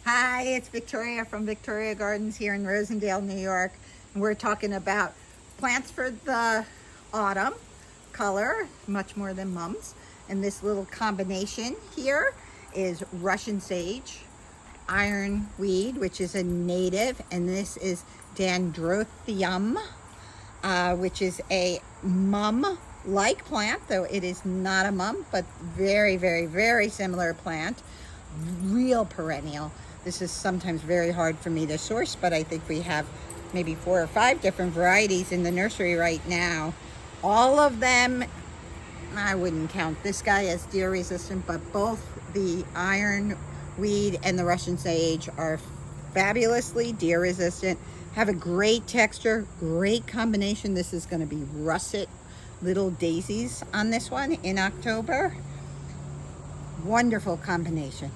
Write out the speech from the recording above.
Hi, it's Victoria from Victoria Gardens here in Rosendale, New York. And we're talking about plants for the autumn color, much more than mums. And this little combination here is Russian sage, ironweed, which is a native, and this is dendrobium, which is a mum-like plant, though it is not a mum, but very, very, very similar plant. Real perennial. This is sometimes very hard for me to source, but I think we have maybe 4 or 5 different varieties in the nursery right now. All of them, I wouldn't count this guy as deer resistant, but both the ironweed and the Russian sage are fabulously deer resistant, have a great texture, great combination. This is going to be russet little daisies on this one in October. Wonderful combination.